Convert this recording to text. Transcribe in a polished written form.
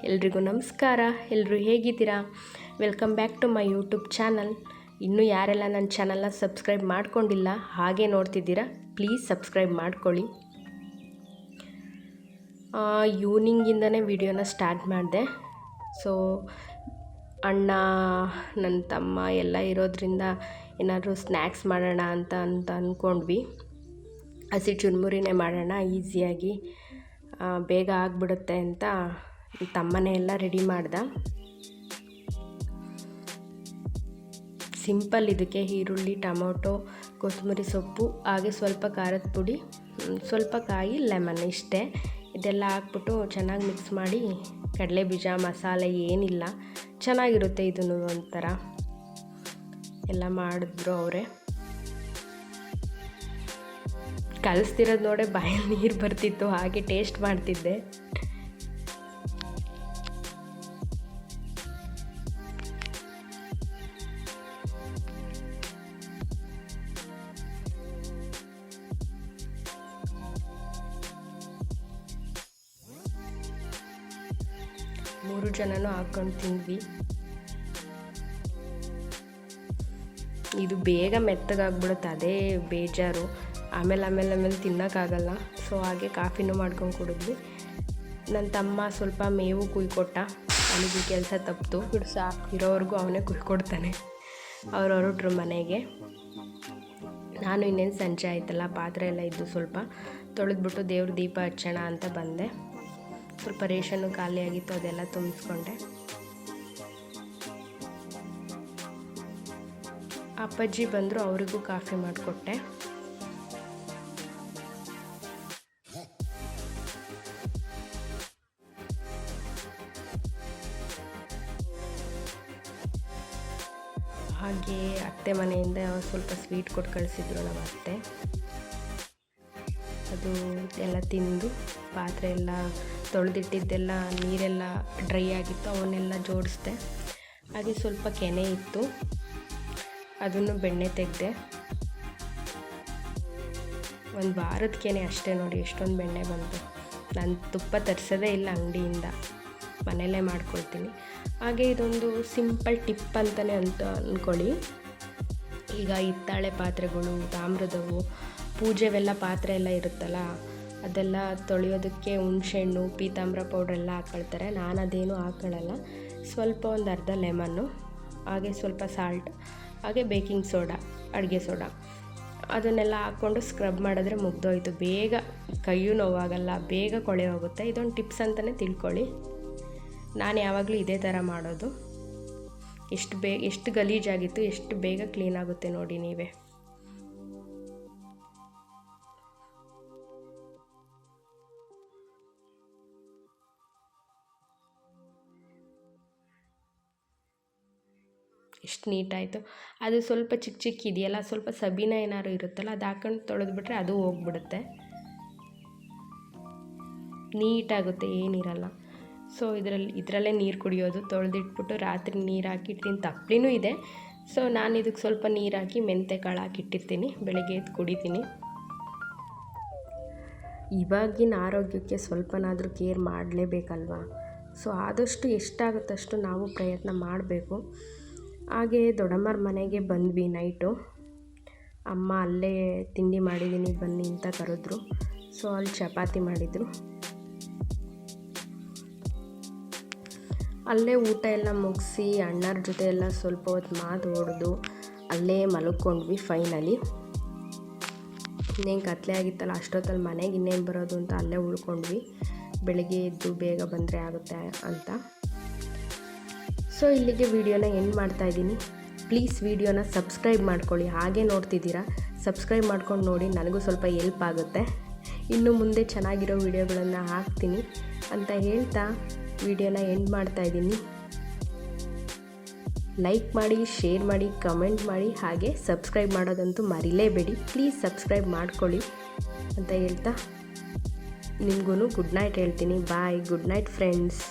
ಎಲ್ರಿಗೂ ನಮಸ್ಕಾರ. ಎಲ್ಲರೂ ಹೇಗಿದ್ದೀರಾ? Welcome back to my YouTube channel. ಇನ್ನೂ ಯಾರೆಲ್ಲ ನನ್ನ ಚಾನಲ್ನ ಸಬ್ಸ್ಕ್ರೈಬ್ ಮಾಡ್ಕೊಂಡಿಲ್ಲ ಹಾಗೆ ನೋಡ್ತಿದ್ದೀರಾ, ಪ್ಲೀಸ್ ಸಬ್ಸ್ಕ್ರೈಬ್ ಮಾಡ್ಕೊಳ್ಳಿ. ಈವ್ನಿಂಗಿಂದನೇ ವಿಡಿಯೋನ ಸ್ಟಾರ್ಟ್ ಮಾಡಿದೆ. ಸೊ ಅಣ್ಣ ನನ್ನ ತಮ್ಮ ಎಲ್ಲ ಇರೋದ್ರಿಂದ ಏನಾದರೂ ಸ್ನ್ಯಾಕ್ಸ್ ಮಾಡೋಣ ಅಂತ ಅಂದ್ಕೊಂಡ್ವಿ. ಹಸಿ ಚುರುಮುರಿನೇ ಮಾಡೋಣ, ಈಸಿಯಾಗಿ ಬೇಗ ಆಗಿಬಿಡುತ್ತೆ ಅಂತ ತಮ್ಮನೇ ಎಲ್ಲ ರೆಡಿ ಮಾಡ್ದೆ. ಸಿಂಪಲ್ ಇದಕ್ಕೆ ಈರುಳ್ಳಿ, ಟೊಮೊಟೊ, ಕೊತ್ತಂಬರಿ ಸೊಪ್ಪು, ಹಾಗೆ ಸ್ವಲ್ಪ ಖಾರದ ಪುಡಿ, ಸ್ವಲ್ಪ ಕಾಯಿ, ಲೆಮನ್, ಇಷ್ಟೇ. ಇದೆಲ್ಲ ಹಾಕ್ಬಿಟ್ಟು ಚೆನ್ನಾಗಿ ಮಿಕ್ಸ್ ಮಾಡಿ, ಕಡಲೆ ಬೀಜ ಮಸಾಲೆ ಏನಿಲ್ಲ, ಚೆನ್ನಾಗಿರುತ್ತೆ. ಇದನ್ನು ಒಂಥರ ಎಲ್ಲ ಮಾಡಿದ್ರು ಅವರೇ. ಕಲಿಸ್ತಿರೋದು ನೋಡೆ ಬಾಯಲ್ಲಿ ನೀರು ಬರ್ತಿತ್ತು, ಹಾಗೆ ಟೇಸ್ಟ್ ಮಾಡ್ತಿದ್ದೆ. ಮೂರು ಜನನೂ ಹಾಕ್ಕೊಂಡು ತಿಂದ್ವಿ. ಇದು ಬೇಗ ಮೆತ್ತಗಾಗ್ಬಿಡುತ್ತೆ, ಅದೇ ಬೇಜಾರು. ಆಮೇಲೆ ತಿನ್ನೋಕ್ಕಾಗಲ್ಲ. ಸೊ ಹಾಗೆ ಕಾಫಿನೂ ಮಾಡ್ಕೊಂಡು ಕುಡಿದ್ವಿ. ನನ್ನ ತಮ್ಮ ಸ್ವಲ್ಪ ಮೇವು ಕುಯ್ಕೊಟ್ಟ, ಅವನಿಗೆ ಕೆಲಸ ತಪ್ಪಿತು. ಬಿಡು ಸಾಕು, ಇರೋವರೆಗೂ ಅವನೇ ಕುಯ್ಕೊಡ್ತಾನೆ. ಅವ್ರು ಹೊರಟ್ರು ಮನೆಗೆ. ನಾನು ಇನ್ನೇನು ಸಂಜೆ ಆಯ್ತಲ್ಲ, ಪಾತ್ರೆ ಎಲ್ಲ ಇದ್ದು ಸ್ವಲ್ಪ ತೊಳೆದ್ಬಿಟ್ಟು ದೇವ್ರ ದೀಪ ಹಚ್ಚೋಣ ಅಂತ ಬಂದೆ. ಸ್ವಲ್ಪ ರೇಷನ್ನು ಖಾಲಿ ಆಗಿತ್ತು, ಅದೆಲ್ಲ ತುಂಬಿಸ್ಕೊಂಡೆ. ಅಪ್ಪಾಜಿ ಬಂದರು, ಅವರಿಗೂ ಕಾಫಿ ಮಾಡಿಕೊಟ್ಟೆ. ಹಾಗೆ ಅತ್ತೆ ಮನೆಯಿಂದ ಸ್ವಲ್ಪ ಸ್ವೀಟ್ ಕೊಟ್ಟು ಕಳಿಸಿದ್ರು ನಮ್ಮ ಅತ್ತೆ. ಅದು ಎಲ್ಲ ತಿಂದು, ಪಾತ್ರೆ ಎಲ್ಲ ತೊಳೆದಿಟ್ಟಿದ್ದೆಲ್ಲ ನೀರೆಲ್ಲ ಡ್ರೈ ಆಗಿತ್ತು, ಅವನ್ನೆಲ್ಲ ಜೋಡಿಸ್ದೆ. ಹಾಗೆ ಸ್ವಲ್ಪ ಕೆನೆ ಇತ್ತು, ಅದನ್ನು ಬೆಣ್ಣೆ ತೆಗೆದೆ. ಒಂದು ವಾರದ ಕೆನೆ ಅಷ್ಟೇ ನೋಡಿ, ಎಷ್ಟೊಂದು ಬೆಣ್ಣೆ ಬಂತು. ನಾನು ತುಪ್ಪ ತರಿಸೋದೇ ಇಲ್ಲ ಅಂಗಡಿಯಿಂದ, ಮನೆಯಲ್ಲೇ ಮಾಡ್ಕೊಳ್ತೀನಿ. ಹಾಗೆ ಇದೊಂದು ಸಿಂಪಲ್ ಟಿಪ್ ಅಂತಲೇ ಅಂದ್ಕೊಳ್ಳಿ. ಈಗ ಹಿತ್ತಾಳೆ ಪಾತ್ರೆಗಳು, ತಾಮ್ರದವು, ಪೂಜೆವೆಲ್ಲ ಪಾತ್ರೆ ಎಲ್ಲ ಇರುತ್ತಲ್ಲ, ಅದೆಲ್ಲ ತೊಳೆಯೋದಕ್ಕೆ ಹುಣಸೆಹಣ್ಣು, ಪೀತಾಂಬರ ಪೌಡ್ರೆಲ್ಲ ಹಾಕ್ಕೊಳ್ತಾರೆ. ನಾನು ಅದೇನು ಹಾಕ್ಕೊಳ್ಳಲ್ಲ. ಸ್ವಲ್ಪ ಒಂದು ಅರ್ಧ ಲೆಮನ್ನು, ಹಾಗೆ ಸ್ವಲ್ಪ ಸಾಲ್ಟ್, ಹಾಗೆ ಬೇಕಿಂಗ್ ಸೋಡಾ, ಅಡುಗೆ ಸೋಡಾ, ಅದನ್ನೆಲ್ಲ ಹಾಕ್ಕೊಂಡು ಸ್ಕ್ರಬ್ ಮಾಡಿದ್ರೆ ಮುಗ್ದೋಯ್ತು. ಬೇಗ ಕೈಯೂ ನೋವಾಗಲ್ಲ, ಬೇಗ ಕೊಳೆ ಹೋಗುತ್ತೆ. ಇದೊಂದು ಟಿಪ್ಸ್ ಅಂತಲೇ ತಿಳ್ಕೊಳ್ಳಿ. ನಾನು ಯಾವಾಗಲೂ ಇದೇ ಥರ ಮಾಡೋದು. ಎಷ್ಟು ಗಲೀಜಾಗಿತ್ತು, ಎಷ್ಟು ಬೇಗ ಕ್ಲೀನ್ ಆಗುತ್ತೆ ನೋಡಿ ನೀವೇ. ಎಷ್ಟು ನೀಟಾಯಿತು. ಅದು ಸ್ವಲ್ಪ ಚಿಕ್ಕ ಇದೆಯಲ್ಲ, ಸ್ವಲ್ಪ ಸಬೀನ ಏನಾದ್ರು ಇರುತ್ತಲ್ಲ, ಅದು ಹಾಕೊಂಡು ತೊಳೆದ್ಬಿಟ್ರೆ ಅದು ಹೋಗ್ಬಿಡುತ್ತೆ, ನೀಟಾಗುತ್ತೆ, ಏನಿರಲ್ಲ. ಸೊ ಇದರಲ್ಲೇ ನೀರು ಕುಡಿಯೋದು. ತೊಳೆದಿಟ್ಬಿಟ್ಟು ರಾತ್ರಿ ನೀರು ಹಾಕಿಟ್ಟಿರ್ತೀನಿ. ತಪ್ಪಲಿನೂ ಇದೆ. ಸೊ ನಾನು ಇದಕ್ಕೆ ಸ್ವಲ್ಪ ನೀರು ಹಾಕಿ ಮೆಂತ್ಯ ಕಾಳು ಹಾಕಿಟ್ಟಿರ್ತೀನಿ, ಬೆಳಗ್ಗೆ ಎದ್ದು ಕುಡಿತೀನಿ. ಇವಾಗಿನ ಆರೋಗ್ಯಕ್ಕೆ ಸ್ವಲ್ಪನಾದರೂ ಕೇರ್ ಮಾಡಲೇಬೇಕಲ್ವಾ. ಸೊ ಆದಷ್ಟು ಎಷ್ಟಾಗುತ್ತಷ್ಟು ನಾವು ಪ್ರಯತ್ನ ಮಾಡಬೇಕು. ಹಾಗೆ ದೊಡ್ಡಮ್ಮರ ಮನೆಗೆ ಬಂದ್ವಿ ನೈಟು. ಅಮ್ಮ ಅಲ್ಲೇ ತಿಂಡಿ ಮಾಡಿದ್ದೀನಿ ಬನ್ನಿ ಅಂತ ಕರೆದ್ರು. ಸೊ ಅಲ್ಲಿ ಚಪಾತಿ ಮಾಡಿದರು. ಅಲ್ಲೇ ಊಟ ಎಲ್ಲ ಮುಗಿಸಿ ಅಣ್ಣರ ಜೊತೆ ಎಲ್ಲ ಸ್ವಲ್ಪ ಹೊತ್ತು ಮಾತು ಹೊಡೆದು ಅಲ್ಲೇ ಮಲ್ಕೊಂಡ್ವಿ. ಫೈನಲಿ ಇನ್ನೇನು ಕತ್ಲೆ ಆಗಿತ್ತಲ್ಲ, ಅಷ್ಟೊತ್ತಲ್ಲಿ ಮನೆಗೆ ಇನ್ನೇನು ಬರೋದು ಅಂತ ಅಲ್ಲೇ ಉಳ್ಕೊಂಡ್ವಿ. ಬೆಳಗ್ಗೆ ಎದ್ದು ಬೇಗ ಬಂದರೆ ಆಗುತ್ತೆ ಅಂತ. ಸೊ ಇಲ್ಲಿಗೆ ವಿಡಿಯೋನ ಎಂಡ್ ಮಾಡ್ತಾಯಿದ್ದೀನಿ. ಪ್ಲೀಸ್ ವಿಡಿಯೋನ ಸಬ್ಸ್ಕ್ರೈಬ್ ಮಾಡ್ಕೊಳ್ಳಿ. ಹಾಗೆ ನೋಡ್ತಿದ್ದೀರಾ, ಸಬ್ಸ್ಕ್ರೈಬ್ ಮಾಡ್ಕೊಂಡು ನೋಡಿ, ನನಗೂ ಸ್ವಲ್ಪ ಹೆಲ್ಪ್ ಆಗುತ್ತೆ. ಇನ್ನು ಮುಂದೆ ಚೆನ್ನಾಗಿರೋ ವಿಡಿಯೋಗಳನ್ನು ಹಾಕ್ತೀನಿ ಅಂತ ಹೇಳ್ತಾ ವಿಡಿಯೋನ ಎಂಡ್ ಮಾಡ್ತಾಯಿದ್ದೀನಿ. ಲೈಕ್ ಮಾಡಿ, ಶೇರ್ ಮಾಡಿ, ಕಮೆಂಟ್ ಮಾಡಿ, ಹಾಗೆ ಸಬ್ಸ್ಕ್ರೈಬ್ ಮಾಡೋದಂತೂ ಮರಿಲೇಬೇಡಿ. ಪ್ಲೀಸ್ ಸಬ್ಸ್ಕ್ರೈಬ್ ಮಾಡ್ಕೊಳ್ಳಿ ಅಂತ ಹೇಳ್ತಾ ನಿಮಗೂ ಗುಡ್ ನೈಟ್ ಹೇಳ್ತೀನಿ. ಬಾಯ್, ಗುಡ್ ನೈಟ್ ಫ್ರೆಂಡ್ಸ್.